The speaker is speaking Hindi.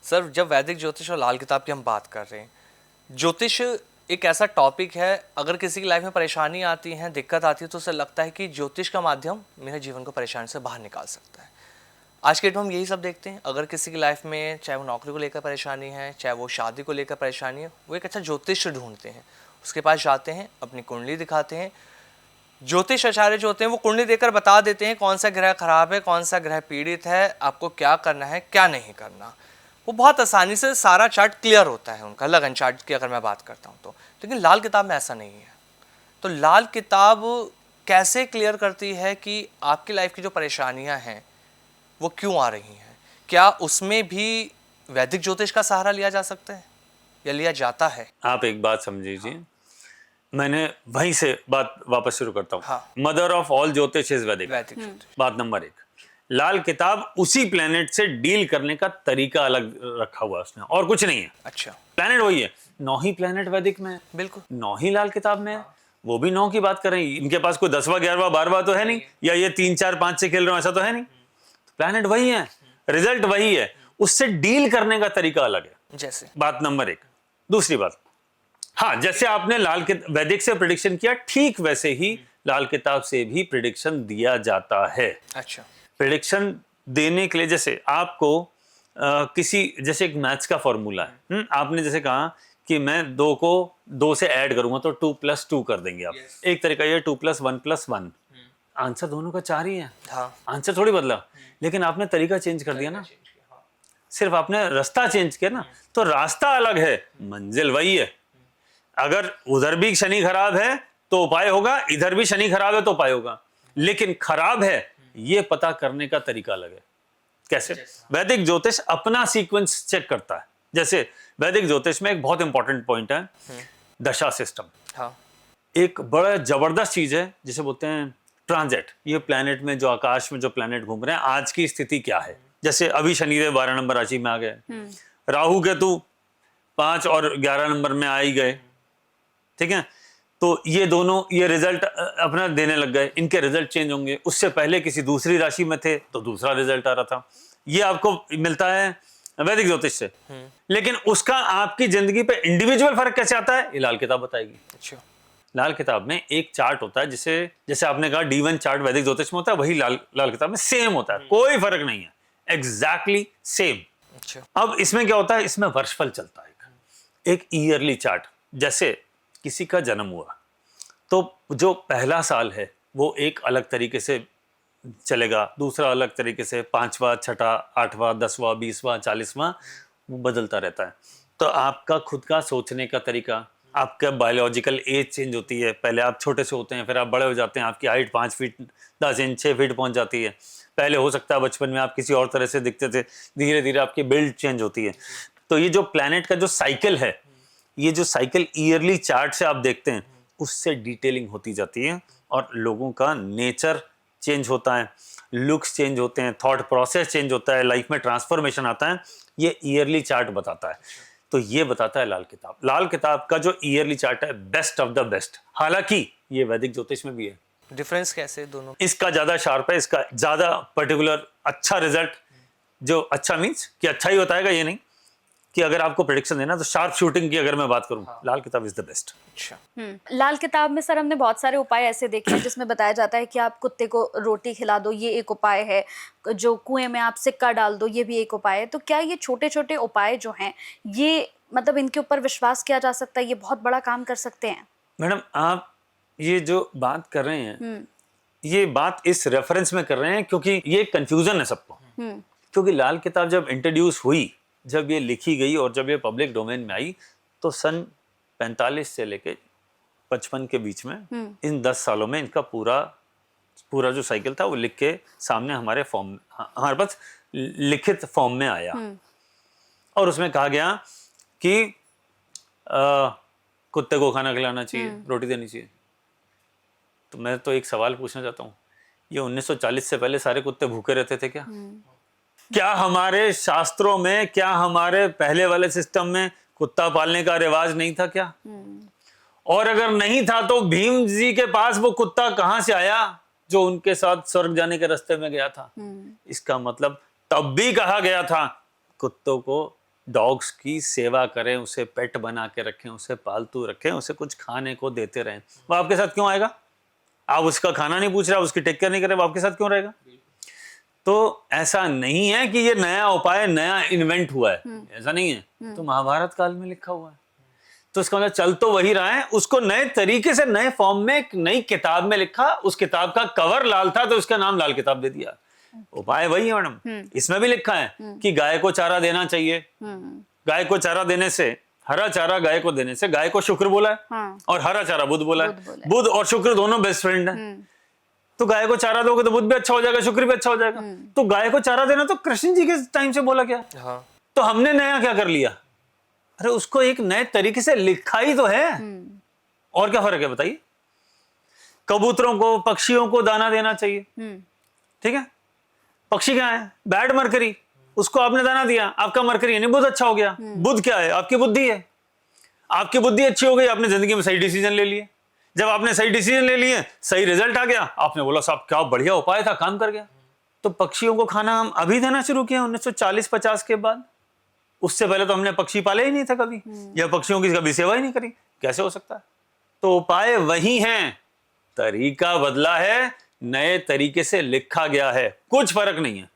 सर, जब वैदिक ज्योतिष और लाल किताब की हम बात कर रहे हैं, ज्योतिष एक ऐसा टॉपिक है, अगर किसी की लाइफ में परेशानी आती है, दिक्कत आती है, तो उसे लगता है कि ज्योतिष का माध्यम मेरे जीवन को परेशानी से बाहर निकाल सकता है। आज के डेट में हम यही सब देखते हैं। अगर किसी की लाइफ में चाहे वो नौकरी को लेकर परेशानी है, चाहे वो शादी को लेकर परेशानी है, वो एक अच्छा ज्योतिष ढूंढते हैं, उसके पास जाते हैं, अपनी कुंडली दिखाते हैं। ज्योतिष आचार्य जो होते हैं वो कुंडली देकर बता देते हैं कौन सा ग्रह खराब है, कौन सा ग्रह पीड़ित है, आपको क्या करना है, क्या नहीं करना। वो बहुत आसानी से सारा चार्ट क्लियर होता है उनका, लगन चार्ट की अगर मैं बात करता हूँ तो। लेकिन लाल किताब में ऐसा नहीं है। तो लाल किताब कैसे क्लियर करती है कि आपकी लाइफ की जो परेशानियां हैं वो क्यों आ रही हैं? क्या उसमें भी वैदिक ज्योतिष का सहारा लिया जा सकता है या लिया जाता है? आप एक बात समझिए, मैंने वहीं से बात वापस शुरू करता हूँ। हाँ। मदर ऑफ ऑल ज्योतिष इज वैदिक। वैदिक ज्योतिष। बात नंबर 1, लाल किताब उसी प्लेनेट से डील करने का तरीका अलग रखा हुआ है उसने, और कुछ नहीं है। अच्छा। प्लेनेट वही है, 9 ही प्लेनेट वैदिक में है, बिल्कुल 9 ही लाल किताब में है। वो भी 9 की बात कर रही है। इनके पास कोई 10वां 11वां 12वां तो है नहीं, या ये 3 4 5 से खेल रहे हो, ऐसा तो है नहीं। प्लेनेट वही है, रिजल्ट वही है, उससे डील करने का तरीका अलग है। जैसे बात नंबर 1। दूसरी बात, हाँ, जैसे आपने वैदिक से प्रिडिक्शन किया, ठीक वैसे ही लाल किताब से भी प्रिडिक्शन दिया जाता है। अच्छा। प्रिडिक्शन देने के लिए, जैसे आपको जैसे एक मैथ्स का फॉर्मूला है, आपने जैसे कहा कि मैं 2 को 2 से ऐड करूंगा तो 2 + 2 कर देंगे आप। एक तरीका ये 2 + 1 + 1, आंसर दोनों का 4 ही है। हाँ। आंसर थोड़ी बदला, लेकिन आपने तरीका चेंज कर दिया ना, सिर्फ आपने रास्ता चेंज किया ना। तो रास्ता अलग है, मंजिल वही है। अगर उधर भी शनि खराब है तो उपाय होगा, इधर भी शनि खराब है तो उपाय होगा, लेकिन खराब है ये पता करने का तरीका अलग है। कैसे? वैदिक ज्योतिष अपना सीक्वेंस चेक करता है। जैसे वैदिक ज्योतिष में एक बहुत इंपॉर्टेंट पॉइंट है दशा सिस्टम। हाँ। एक बड़ा जबरदस्त चीज है जिसे बोलते हैं ट्रांजिट। ये प्लैनेट में जो आकाश में जो प्लैनेट घूम रहे हैं, आज की स्थिति क्या है। जैसे अभी शनिदेव 12 नंबर राशि में आ गए, राहु केतु 5 और 11 नंबर में आ ही गए, ठीक है। तो ये दोनों ये रिजल्ट अपना देने लग गए, इनके रिजल्ट चेंज होंगे। उससे पहले किसी दूसरी राशि में थे तो दूसरा रिजल्ट आ रहा था। ये आपको मिलता है वैदिक ज्योतिष से। लेकिन उसका आपकी जिंदगी पे इंडिविजुअल फर्क कैसे आता है, ये लाल किताब बताएगी। अच्छा। लाल किताब में एक चार्ट होता है, जिसे जैसे आपने कहा D1 चार्ट वैदिक ज्योतिष में होता है, वही लाल किताब में सेम होता है, कोई फर्क नहीं है, एग्जैक्टली सेम। अच्छा। अब इसमें क्या होता है, इसमें वर्षफल चलता है, एक ईयरली चार्ट। जैसे किसी का जन्म हुआ तो जो पहला साल है वो एक अलग तरीके से चलेगा, दूसरा अलग तरीके से, 5वां 6ठा 8वां 10वां 20वां 40वां वो बदलता रहता है। तो आपका खुद का सोचने का तरीका, आपका बायोलॉजिकल एज चेंज होती है। पहले आप छोटे से होते हैं, फिर आप बड़े हो जाते हैं, आपकी हाइट 5 फीट 10 इंच 6 फीट पहुंच जाती है। पहले हो सकता है बचपन में आप किसी और तरह से दिखते थे, धीरे धीरे आपकी बिल्ड चेंज होती है। तो ये जो प्लैनेट का जो साइकिल है, ये जो साइकिल ईयरली चार्ट से आप देखते हैं, उससे डिटेलिंग होती जाती है और लोगों का नेचर चेंज होता है, लुक्स चेंज होते हैं, थॉट प्रोसेस चेंज होता है, लाइफ में ट्रांसफॉर्मेशन आता है। ये ईयरली चार्ट बताता है। तो ये बताता है लाल किताब। लाल किताब का जो ईयरली चार्ट है, बेस्ट ऑफ द बेस्ट। हालांकि ये वैदिक ज्योतिष में भी है। डिफरेंस कैसे दोनों? इसका ज्यादा शार्प है, इसका ज्यादा पर्टिकुलर अच्छा रिजल्ट, जो अच्छा मीन्स कि अच्छा ही बताएगा, ये नहीं कि अगर आपको प्रेडिक्शन देना तो शार्प शूटिंग की अगर मैं बात करूं, लाल किताब इज द बेस्ट। अच्छा। लाल किताब में सर हमने बहुत सारे उपाय ऐसे देखे हैं जिसमें बताया जाता है कि आप कुत्ते को रोटी खिला दो, ये एक उपाय है। जो कुएं में आप सिक्का डाल दो, ये भी एक उपाय है। तो क्या ये छोटे छोटे उपाय जो हैं, ये मतलब इनके ऊपर विश्वास किया जा सकता है, ये बहुत बड़ा काम कर सकते हैं? मैडम, आप ये जो बात कर रहे हैं, ये बात इस रेफरेंस में कर रहे हैं क्योंकि ये कंफ्यूजन है सबको। क्योंकि लाल किताब जब इंट्रोड्यूस हुई, जब ये लिखी गई और जब ये पब्लिक डोमेन में आई, तो सन 45 से लेके 55 के बीच में, इन 10 सालों में इनका पूरा जो साइकिल था वो लिख के सामने हमारे पास लिखित फॉर्म में आया। और उसमें कहा गया कि कुत्ते को खाना खिलाना चाहिए, रोटी देनी चाहिए। तो मैं तो एक सवाल पूछना चाहता हूँ, ये 1940 से पहले सारे कुत्ते भूखे रहते थे क्या? क्या हमारे शास्त्रों में, क्या हमारे पहले वाले सिस्टम में कुत्ता पालने का रिवाज नहीं था क्या? और अगर नहीं था तो भीम जी के पास वो कुत्ता कहां से आया जो उनके साथ स्वर्ग जाने के रास्ते में गया था? इसका मतलब तब भी कहा गया था कुत्तों को डॉग्स की सेवा करें, उसे पेट बना के रखें, उसे पालतू रखें, उसे कुछ खाने को देते रहें, वो आपके साथ क्यों आएगा? आप उसका खाना नहीं पूछ रहे, आप उसकी टेक केयर नहीं कर रहे, वो आपके साथ क्यों रहेगा? तो ऐसा नहीं है कि ये नया उपाय नया इन्वेंट हुआ है, ऐसा नहीं है। तो महाभारत काल में लिखा हुआ है, तो इसका मतलब चल तो वही रहा है, उसको नए तरीके से नए फॉर्म में एक नई किताब में लिखा, उस किताब का कवर लाल था तो उसका नाम लाल किताब दे दिया। उपाय वही है मैडम, इसमें भी लिखा है कि गाय को चारा देना चाहिए, गाय को चारा देने से, हरा चारा गाय को देने से गाय को शुक्र बोला है, हाँ। और हरा चारा बुध बोला है। बुध बोला है। बुध और शुक्र दोनों बेस्ट फ्रेंड है, तो गाय को चारा दोगे तो बुध भी अच्छा हो जाएगा, शुक्र भी अच्छा हो जाएगा। तो गाय को चारा देना तो कृष्ण जी के टाइम से बोला गया। हाँ। तो हमने नया क्या कर लिया? अरे उसको एक नए तरीके से लिखा ही तो है, और क्या फर्क है बताइए? कबूतरों को, पक्षियों को दाना देना चाहिए, ठीक है? पक्षी क्या है? बैड मरकरी, उसको आपने दाना दिया, आपका मरकरी यानी बुध अच्छा हो गया। बुध क्या है? आपकी बुद्धि है, आपकी बुद्धि अच्छी हो गई, आपने जिंदगी में सही डिसीजन ले लिए। जब आपने सही डिसीजन ले लिए, सही रिजल्ट आ गया, आपने बोला साहब क्या बढ़िया उपाय था, काम कर गया। तो पक्षियों को खाना हम अभी देना शुरू किया 1940-50 के बाद, उससे पहले तो हमने पक्षी पाले ही नहीं था कभी, या पक्षियों की कभी सेवा ही नहीं करी, कैसे हो सकता है? तो उपाय वही हैं, तरीका बदला है, नए तरीके से लिखा गया है, कुछ फर्क नहीं है।